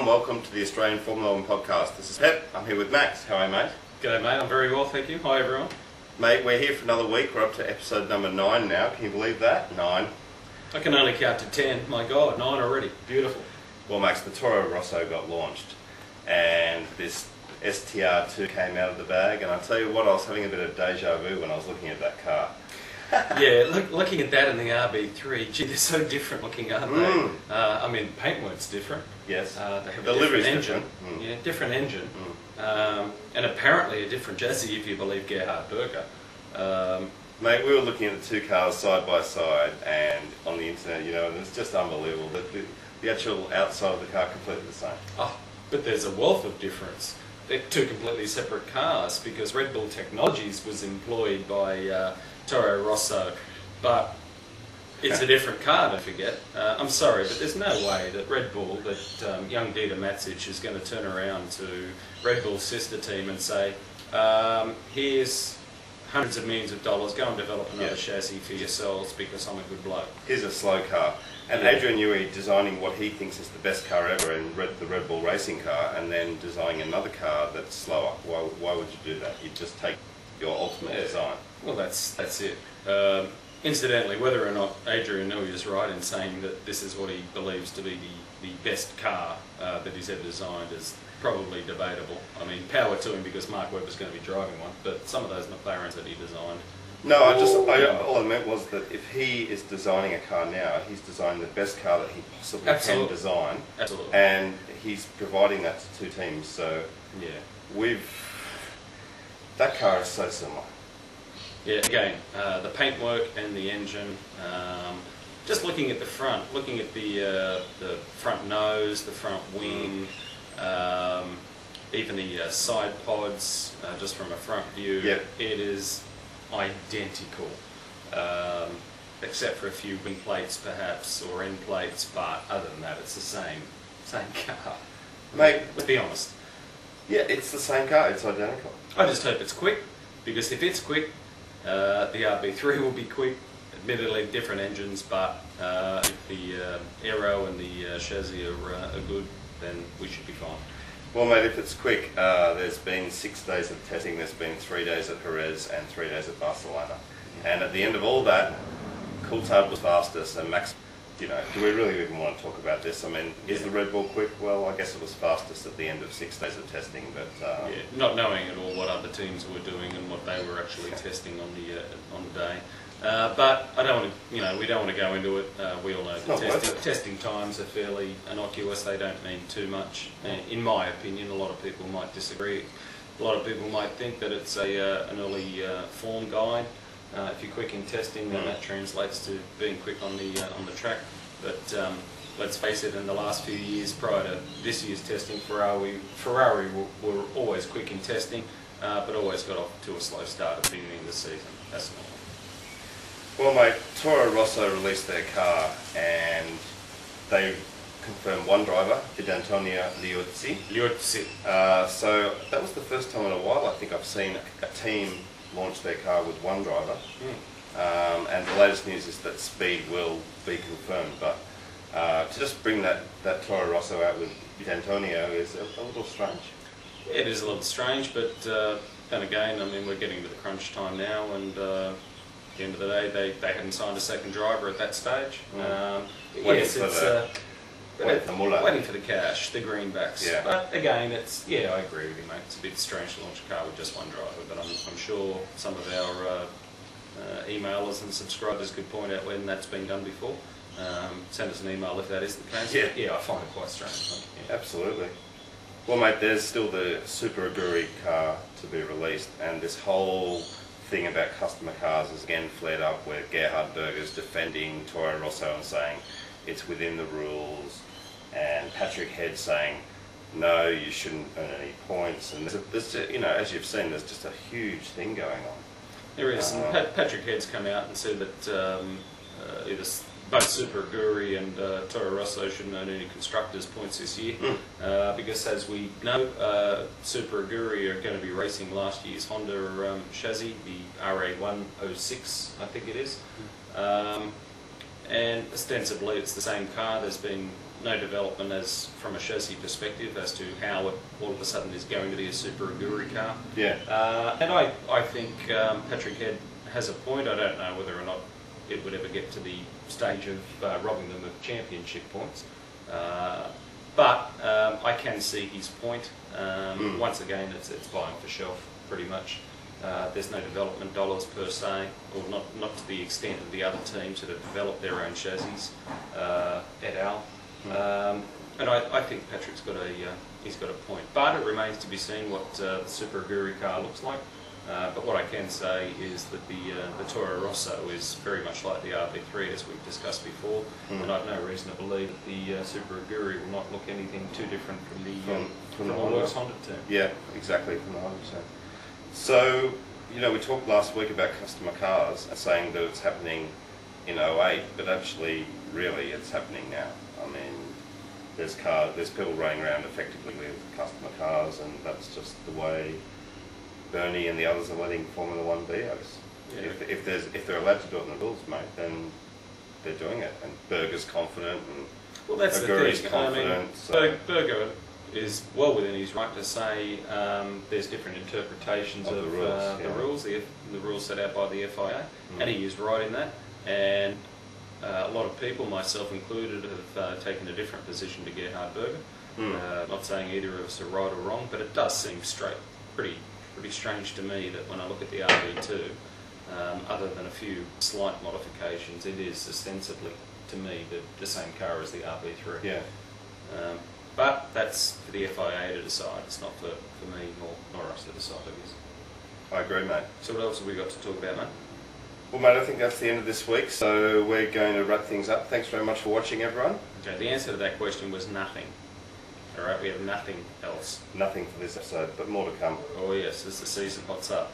everyone, welcome to the Australian Formula 1 podcast. This is Pep, I'm here with Max. How are you, mate? G'day mate, I'm very well, thank you. Hi everyone. Mate, we're here for another week. We're up to episode number 9 now. Can you believe that? 9. I can only count to 10. My God, 9 already. Beautiful. Well, Max, the Toro Rosso got launched and this STR2 came out of the bag, and I'll tell you what, I was having a bit of deja vu when I was looking at that car. Yeah, looking at that and the RB3, gee, they're so different looking, aren't they? I mean, the paintwork's different. Yes. They have the a different engine. Different. Yeah, different engine. And apparently a different chassis, if you believe Gerhard Berger. Mate, we were looking at the two cars side by side and on the internet, you know, and it's just unbelievable. The actual outside of the car completely the same. Oh, but there's a wealth of difference. They're two completely separate cars because Red Bull Technologies was employed by Toro Rosso, but it's a different car, don't forget. I'm sorry, but there's no way that Red Bull, that young Dieter Matsic is going to turn around to Red Bull's sister team and say, here's hundreds of millions of dollars, go and develop another chassis for yourselves because I'm a good bloke. Here's a slow car. And Adrian Newey designing what he thinks is the best car ever in the Red Bull racing car, and then designing another car that's slower. Why would you do that? You'd just take your ultimate design. Well, that's it. Incidentally, whether or not Adrian Newey is right in saying that this is what he believes to be the best car that he's ever designed is probably debatable. I mean, power to him because Mark Webber's going to be driving one, but some of those McLarens that he designed. No, all I meant was that if he is designing a car now, he's designing the best car that he possibly can design. Absolutely. And he's providing that to two teams, so yeah, that car is so similar. Yeah, again, the paintwork and the engine, just looking at the front, looking at the front nose, the front wing, even the side pods, just from a front view, it is identical, except for a few wing plates perhaps, or end plates, but other than that it's the same car. Mate, let's be honest. Yeah, it's the same car, it's identical. I just hope it's quick, because if it's quick, the RB3 will be quick. Admittedly different engines, but if the aero and the chassis are good, then we should be fine. Well, mate, if it's quick, there's been 6 days of testing. There's been 3 days at Jerez and 3 days at Barcelona. And at the end of all that, Coulthard was fastest, and Max, you know, do we really even want to talk about this? I mean, is the Red Bull quick? Well, I guess it was fastest at the end of 6 days of testing, but not knowing at all what other teams were doing and what they were actually testing on the day. But I don't want to, you know, we don't want to go into it. We all know that testing times are fairly innocuous. They don't mean too much. In my opinion, a lot of people might disagree. A lot of people might think that it's an early form guide. If you're quick in testing, then that translates to being quick on the track. But let's face it, in the last few years prior to this year's testing, Ferrari were always quick in testing, but always got off to a slow start at the beginning of the season. That's normal. Well, mate, Toro Rosso released their car and they confirmed one driver, Antonio Luizzi. So that was the first time in a while I think I've seen a team launch their car with one driver. And the latest news is that speed will be confirmed. But to just bring that Toro Rosso out with Antonio is a little strange. It is a little strange, but then again, I mean, we're getting to the crunch time now, and at the end of the day, they hadn't signed a second driver at that stage. Yes, it's waiting for the cash, the greenbacks. Yeah. But again, I agree with you, mate. It's a bit strange to launch a car with just one driver, but I'm sure some of our emailers and subscribers could point out when that's been done before. Send us an email if that is the case. Yeah, I find it quite strange. Yeah. Absolutely. Well, mate, there's still the Super Aguri car to be released, and this whole thing about customer cars has again flared up, where Gerhard Berger's defending Toro Rosso and saying it's within the rules, and Patrick Head saying no, you shouldn't earn any points, and there's you know, as you've seen, there's just a huge thing going on. There is, and Patrick Head's come out and said that either both Super Aguri and Toro Rosso shouldn't earn any constructors points this year, because as we know, Super Aguri are going to be racing last year's Honda chassis, the RA106, I think it is, and ostensibly it's the same car. There's been no development as from a chassis perspective as to how it all of a sudden is going to be a Super Aguri car. Yeah. And I think Patrick Head has a point. I don't know whether or not it would ever get to the stage of robbing them of championship points. But I can see his point. Once again, it's buying for shelf, pretty much. There's no development dollars per se, or not to the extent of the other teams that have developed their own chassis, et al. And I think Patrick's got he's got a point. But it remains to be seen what the Super Aguri car looks like. But what I can say is that the Toro Rosso is very much like the RB3 as we've discussed before, and I've no reason to believe that the Super Aguri will not look anything too different from the Honda team. Yeah, exactly, from the Honda team. So, you know, we talked last week about customer cars, saying that it's happening in '08, but actually, really, it's happening now. I mean, there's people running around effectively with customer cars, and that's just the way Bernie and the others are letting Formula One be, I guess. Yeah. If they're allowed to do it in the rules, mate, then they're doing it. And Berger's confident, and well, that's Aguri's the thing. confident. I mean, so. Berger is well within his right to say there's different interpretations of the rules set out by the FIA, and he is right in that. And a lot of people, myself included, have taken a different position to Gerhard Berger. Not saying either of us are right or wrong, but it does seem pretty strange to me that when I look at the RB2, other than a few slight modifications, it is ostensibly, to me, the same car as the RB3. Yeah. But that's for the FIA to decide. It's not for me nor us to decide, I guess. I agree, mate. So what else have we got to talk about, mate? Well, mate, I think that's the end of this week, so we're going to wrap things up. Thanks very much for watching, everyone. Okay, the answer to that question was nothing. All right, we have nothing else. Nothing for this episode, but more to come. Oh yes, as the season hots up.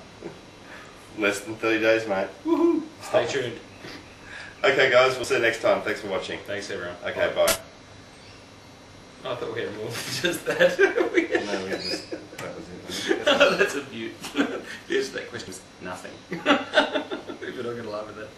Less than 30 days, mate. Woohoo! Stay tuned. Okay, guys, we'll see you next time. Thanks for watching. Thanks, everyone. Okay, bye. I thought we had more than just that. No, we just... That was it. That's a beaut. The answer to that question was nothing. People are not going to laugh at that.